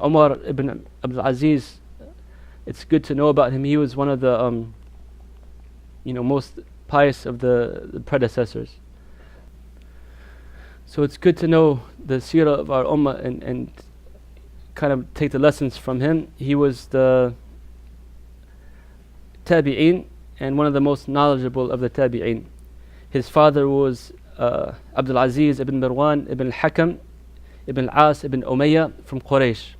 Umar ibn Abdul-Aziz, it's good to know about him. He was one of the most pious of the predecessors. So it's good to know the seerah of our ummah and kind of take the lessons from him. He was the tabi'een and one of the most knowledgeable of the tabi'een. His father was Abdul-Aziz ibn Marwan ibn al-Hakam ibn al-As ibn Umayyah from Quraysh.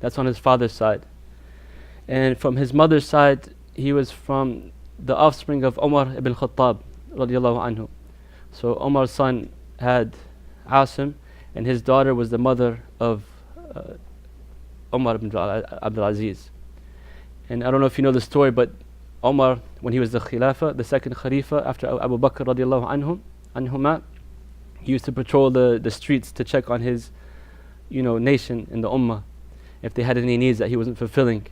That's on his father's side. And from his mother's side, he was from the offspring of Umar ibn Khattab radiallahu anhu. So Umar's son had Asim, and his daughter was the mother of Umar ibn Abdul-Aziz. And I don't know if you know the story, but Umar, when he was the Khilafah, the second Khalifa after Abu Bakr radiallahu anhuma, he used to patrol the streets to check on his nation in the Ummah, if they had any needs that he wasn't fulfilling.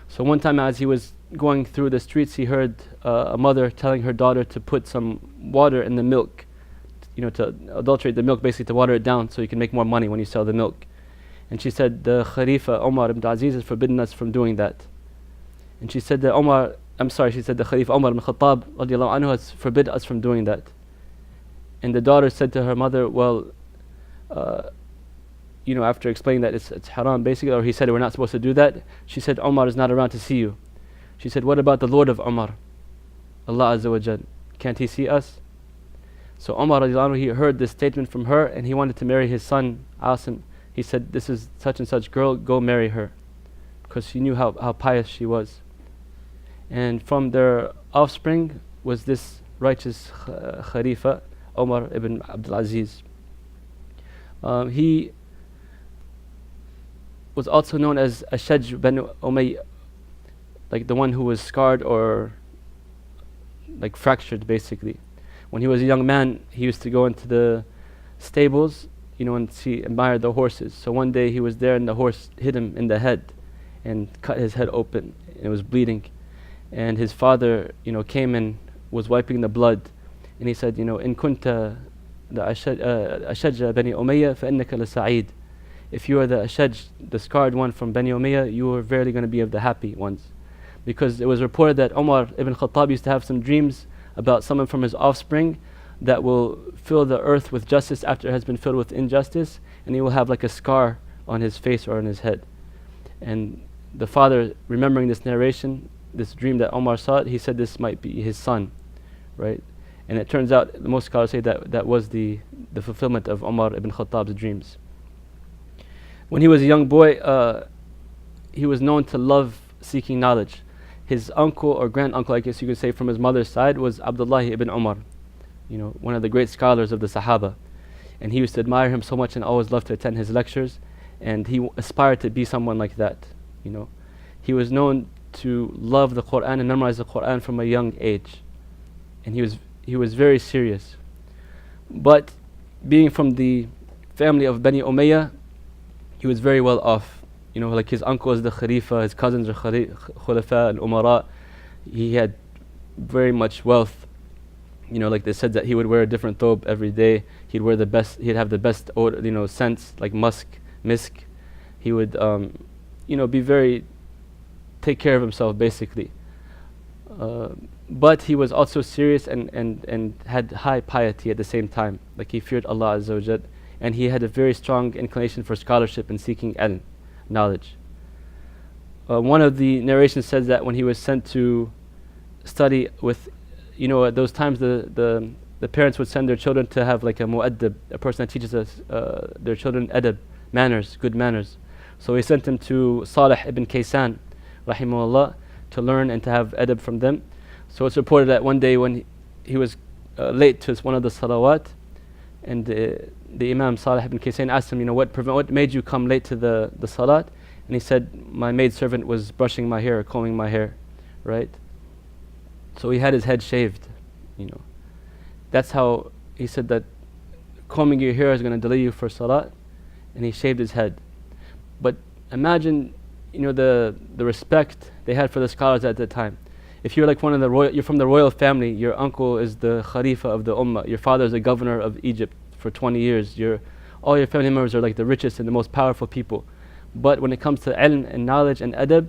So one time as he was going through the streets, he heard a mother telling her daughter to put some water in the milk, to adulterate the milk, basically to water it down so you can make more money when you sell the milk. And she said, the Khalifa Umar ibn Aziz has forbidden us from doing that. And she said that she said the Khalifa Umar ibn Khattab radiallahu anhu has forbid us from doing that. And the daughter said to her mother, well, after explaining that it's haram basically, or he said we're not supposed to do that, she said, Umar is not around to see you. She said, what about the Lord of Umar, Allah Azza wa Jal? Can't he see us? So Umar radiallahu anhu, he heard this statement from her and he wanted to marry his son Asim. He said, this is such and such girl, go marry her, because he knew how pious she was. And from their offspring was this righteous Khalifa, Umar ibn Abdul-Aziz. He was also known as Ashaj bin Umayyah, like the one who was scarred or like fractured basically. When he was a young man, he used to go into the stables, and admire the horses. So one day he was there and the horse hit him in the head and cut his head open and it was bleeding. And his father, came and was wiping the blood, and he said, in kunta the Ashaj Bani Umayyah فَإِنَّكَ لَسَعِيد. If you are the Ashaj, the scarred one from Bani Umayyah, you are verily going to be of the happy ones. Because it was reported that Umar ibn Khattab used to have some dreams about someone from his offspring that will fill the earth with justice after it has been filled with injustice, and he will have like a scar on his face or on his head. And the father, remembering this narration, this dream that Umar saw, he said this might be his son, right? And it turns out, most scholars say that was the fulfillment of Umar ibn Khattab's dreams. When he was a young boy, he was known to love seeking knowledge. His uncle or grand-uncle, I guess you could say, from his mother's side was Abdullah ibn Umar, one of the great scholars of the Sahaba. And he used to admire him so much and always loved to attend his lectures, and he aspired to be someone like that. He was known to love the Quran and memorize the Quran from a young age, and he was very serious. But being from the family of Bani Umayyah, he was very well off. Like his uncle is the Khalifa, his cousins are Khulafa and Umara. He had very much wealth. Like they said that he would wear a different thobe every day. He'd wear the best. He'd have the best odor, scents like misk. He would, be very take care of himself basically. But he was also serious and had high piety at the same time. Like he feared Allah Azza wa Jal, and he had a very strong inclination for scholarship and seeking ilm, knowledge. One of the narrations says that when he was sent to study with, at those times the parents would send their children to have like a mu'addib, a person that teaches us their children adab, manners, good manners. So he sent him to Salih ibn Kaysan, rahimahullah, to learn and to have adab from them. So it's reported that one day when he was late to one of the salawat, and the Imam Salih ibn Kaysan asked him, what made you come late to the salat? And he said, my maidservant was brushing my hair, combing my hair, right? So he had his head shaved, That's how he said that combing your hair is going to delay you for salat, and he shaved his head. But imagine, the respect they had for the scholars at that time. If you're like you're from the royal family, your uncle is the Khalifa of the Ummah, your father is the governor of Egypt for 20 years, all your family members are like the richest and the most powerful people. But when it comes to ilm and knowledge and adab,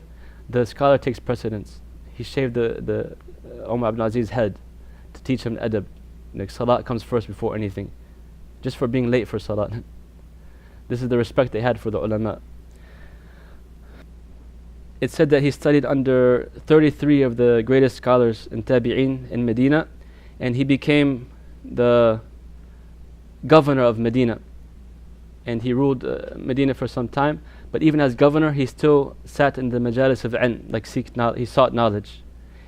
the scholar takes precedence. He shaved the Umar Abdul-Aziz's head to teach him adab. Like salat comes first before anything, just for being late for salat. This is the respect they had for the ulama. It's said that he studied under 33 of the greatest scholars in Tabi'een in Medina, and he became the governor of Medina. And he ruled Medina for some time, but even as governor, he still sat in the majalis of ilm, like he sought knowledge.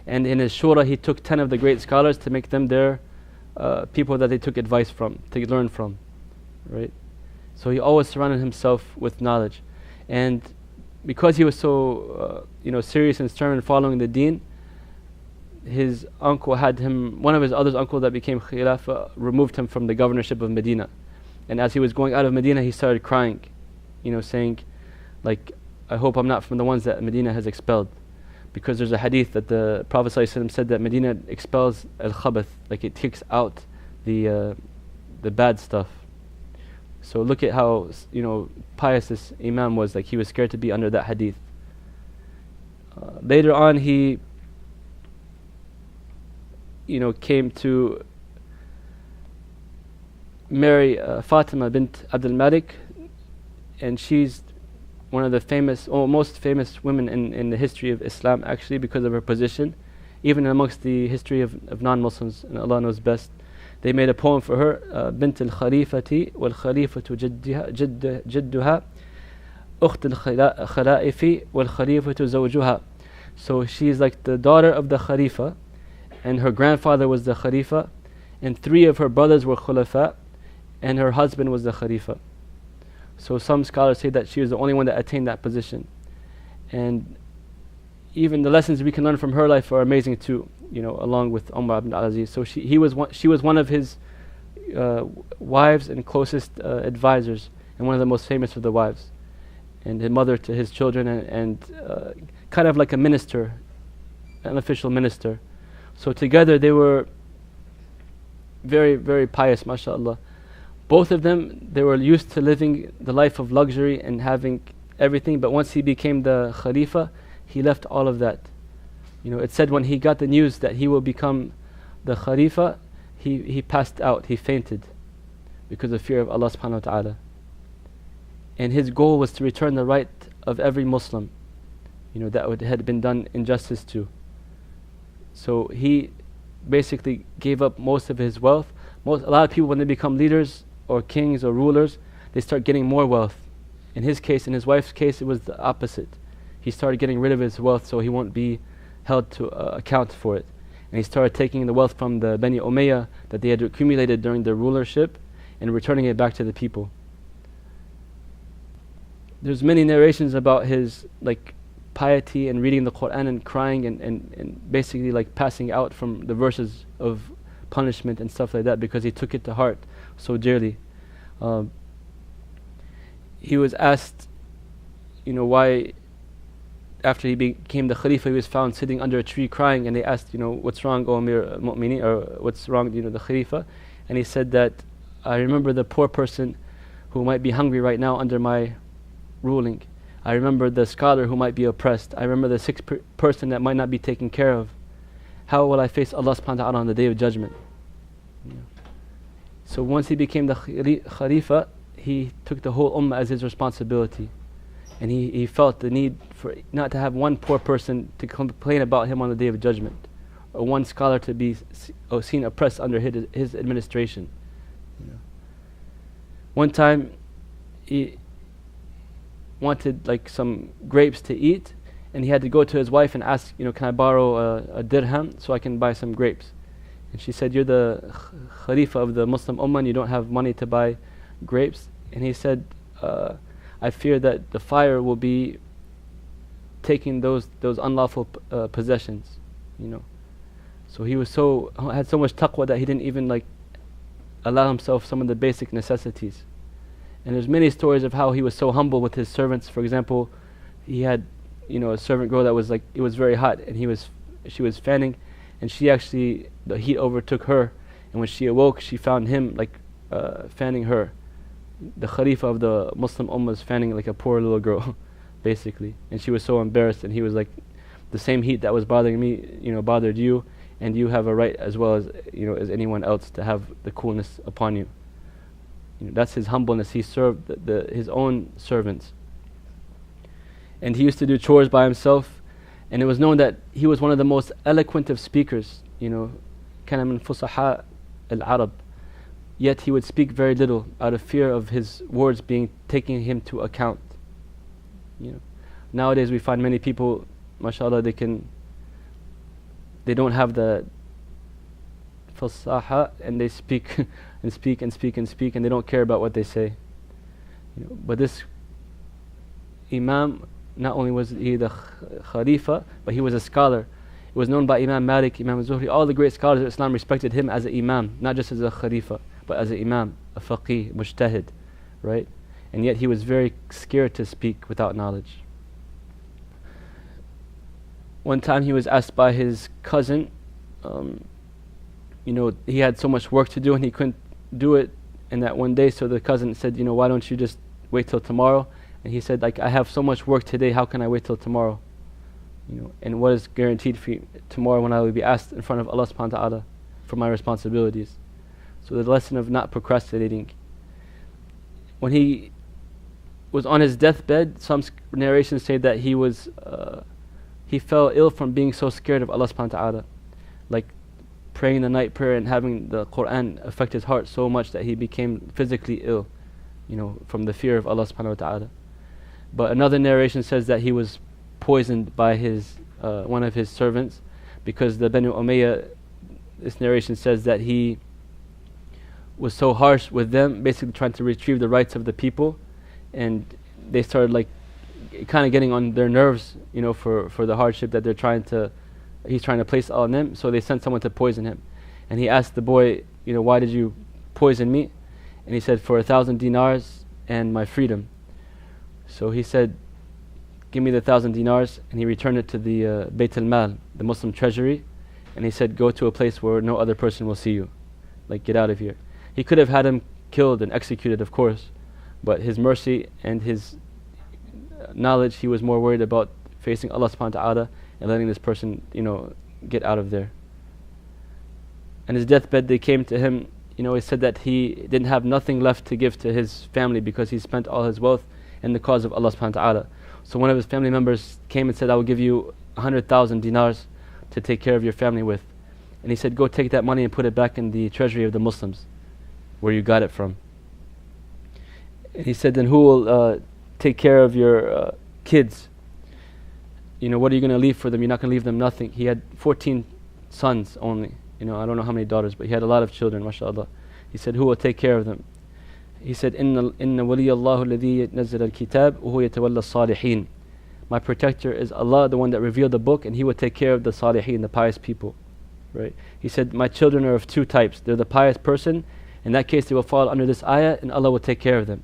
And in his shura, he took 10 of the great scholars to make them their people that they took advice from, to learn from, right? So he always surrounded himself with knowledge. And because he was so serious and stern in following the deen, his uncle had him, one of his other uncles that became Khilafah, removed him from the governorship of Medina. And as he was going out of Medina, he started crying, saying, like, I hope I'm not from the ones that Medina has expelled. Because there's a hadith that the Prophet ﷺ said that Medina expels al-khabath, like it kicks out the bad stuff. So look at how pious this Imam was. Like he was scared to be under that hadith. Later on, he came to marry Fatima bint Abdul Malik, and she's one of the famous, or most famous women in the history of Islam, actually, because of her position, even amongst the history of non-Muslims, and Allah knows best. They made a poem for her, Bint al-Khalifati wal-Khalifatu jidduha Ukht al-Khalaifi wal-Khalifatu zawjuha. So she's like the daughter of the Khalifa, and her grandfather was the Khalifa, and 3 of her brothers were Khulafa, and her husband was the Khalifa. So some scholars say that she was the only one that attained that position. And even the lessons we can learn from her life are amazing too, along with Umar Abdul-Aziz. So she was one of his wives and closest advisors, and one of the most famous of the wives, and a mother to his children, and kind of like a minister, an official minister. So together they were very, very pious, mashallah. Both of them, they were used to living the life of luxury and having everything, but once he became the Khalifa, he left all of that. It said when he got the news that he will become the Khalifa, he passed out, he fainted because of fear of Allah subhanahu wa ta'ala. And his goal was to return the right of every Muslim, that had been done injustice to. So he basically gave up most of his wealth. A lot of people, when they become leaders or kings or rulers, they start getting more wealth. In his case, in his wife's case, it was the opposite. He started getting rid of his wealth so he won't be held to account for it. And he started taking the wealth from the Bani Umayyah that they had accumulated during their rulership and returning it back to the people. There's many narrations about his piety and reading the Quran and crying and basically passing out from the verses of punishment and stuff like that, because he took it to heart so dearly. He was asked, why after he became the Khalifa, he was found sitting under a tree crying, and they asked, what's wrong, O Amir al-Mu'mineen, or what's wrong, the Khalifa? And he said that, I remember the poor person who might be hungry right now under my ruling. I remember the scholar who might be oppressed. I remember the sick person that might not be taken care of. How will I face Allah subhanahu wa ta'ala on the Day of Judgment? So once he became the Khalifa, he took the whole ummah as his responsibility. And he felt the need for not to have one poor person to complain about him on the Day of Judgment, or one scholar to be seen oppressed under his administration. One time he wanted some grapes to eat, and he had to go to his wife and ask, can I borrow a dirham so I can buy some grapes? And she said, you're the Khalifa of the Muslim Ummah and you don't have money to buy grapes. And he said, I fear that the fire will be taking those unlawful possessions, So he had so much taqwa that he didn't even allow himself some of the basic necessities. And there's many stories of how he was so humble with his servants. For example, he had a servant girl that was it was very hot, and she was fanning, and the heat overtook her, and when she awoke, she found him fanning her. The Khalifa of the Muslim Ummah is fanning a poor little girl. basically. And she was so embarrassed, and he was like, the same heat that was bothering me, bothered you, and you have a right as well as, as anyone else to have the coolness upon you. That's his humbleness. He served his own servants. And he used to do chores by himself, and it was known that he was one of the most eloquent of speakers, كان من فصحاء العرب. Yet he would speak very little out of fear of his words being taking him to account. Nowadays we find many people, mashallah, they don't have the fasaha, and they speak and speak and speak and speak, and they don't care about what they say. But this Imam, not only was he the Khalifa, but he was a scholar. It was known by Imam Malik, Imam Zuhri, all the great scholars of Islam respected him as an Imam, not just as a Khalifa, but as an Imam, a faqih, mujtahid, right? And yet he was very scared to speak without knowledge. One time he was asked by his cousin, he had so much work to do and he couldn't do it in that one day, so the cousin said, why don't you just wait till tomorrow? And he said, I have so much work today, how can I wait till tomorrow? And what is guaranteed for tomorrow when I will be asked in front of Allah subhanahu wa ta'ala for my responsibilities? So the lesson of not procrastinating. When he was on his deathbed, some narrations say that he fell ill from being so scared of Allah subhanahu wa ta'ala. Like praying the night prayer and having the Quran affect his heart so much that he became physically ill, from the fear of Allah subhanahu wa ta'ala. But another narration says that he was poisoned by one of his servants, because the Banu Umayyah, this narration says that he was so harsh with them, basically trying to retrieve the rights of the people, and they started kind of getting on their nerves, for the hardship that he's trying to place on them. So they sent someone to poison him, and he asked the boy, why did you poison me? And he said, for 1,000 dinars and my freedom. So he said, give me the 1,000 dinars, and he returned it to the Bayt al-Mal, the Muslim treasury, and he said, go to a place where no other person will see you, get out of here. He could have had him killed and executed, of course, but his mercy and his knowledge, he was more worried about facing Allah subhanahu wa ta'ala and letting this person, get out of there. On his deathbed, they came to him, he said that he didn't have nothing left to give to his family because he spent all his wealth in the cause of Allah subhanahu wa ta'ala. So one of his family members came and said, I will give you 100,000 dinars to take care of your family with. And he said, go take that money and put it back in the treasury of the Muslims, where you got it from. And he said, then who will take care of your kids? What are you going to leave for them? You're not going to leave them nothing. He had 14 sons only. I don't know how many daughters, but he had a lot of children, mashallah. He said, who will take care of them? He said, إِنَّ وَلِيَ اللَّهُ الَّذِي نَزَّلَ الْكِتَابِ وَهُوَ يَتَوَلَّى الصَّالِحِينَ. My protector is Allah, the one that revealed the book, and He will take care of the salihin, the pious people. Right? He said, my children are of two types. They're the pious person. In that case, they will fall under this ayah, and Allah will take care of them.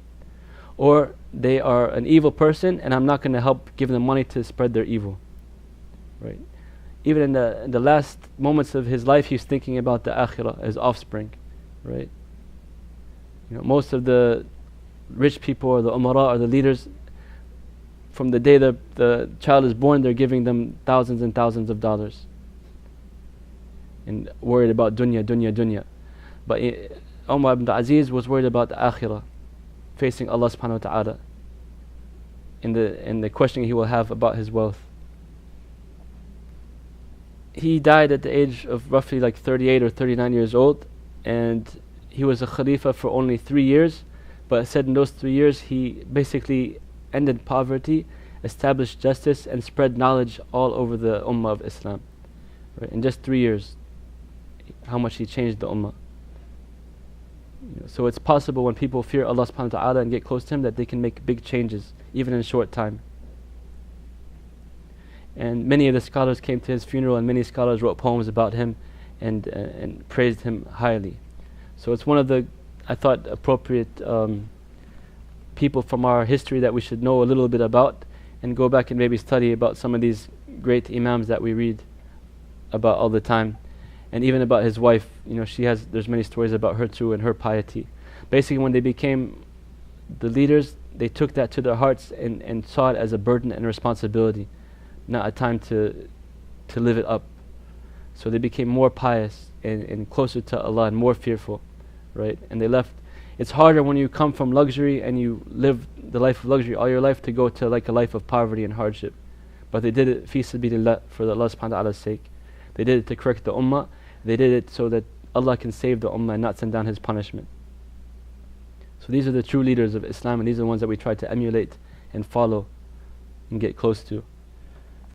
Or they are an evil person, and I'm not going to help give them money to spread their evil. Right? Even in the last moments of his life, he's thinking about the akhirah, his offspring. Right? Most of the rich people or the umara or the leaders, from the day the child is born, they're giving them thousands and thousands of dollars. And worried about dunya, dunya, dunya. But Umar ibn Abdul-Aziz was worried about the akhirah, facing Allah subhanahu wa ta'ala, in the questioning he will have about his wealth. He died at the age of roughly 38 or 39 years old, and he was a Khalifa for only 3 years, but said in those 3 years he basically ended poverty, established justice, and spread knowledge all over the Ummah of Islam. Right? In just 3 years, how much he changed the Ummah. So it's possible when people fear Allah subhanahu wa ta'ala and get close to Him that they can make big changes, even in a short time. And many of the scholars came to his funeral, and many scholars wrote poems about him and praised him highly. So it's one of the, I thought, appropriate people from our history that we should know a little bit about, and go back and maybe study about some of these great imams that we read about all the time. And even about his wife, there's many stories about her too and her piety. Basically, when they became the leaders, they took that to their hearts and saw it as a burden and responsibility, not a time to live it up. So they became more pious and closer to Allah and more fearful, right? And they left. It's harder when you come from luxury and you live the life of luxury all your life to go to like a life of poverty and hardship. But they did it fi sabilillah, for Allah subhanahu wa ta'ala's sake. They did it to correct the ummah. They did it so that Allah can save the ummah and not send down His punishment. So these are the true leaders of Islam, and these are the ones that we try to emulate and follow and get close to.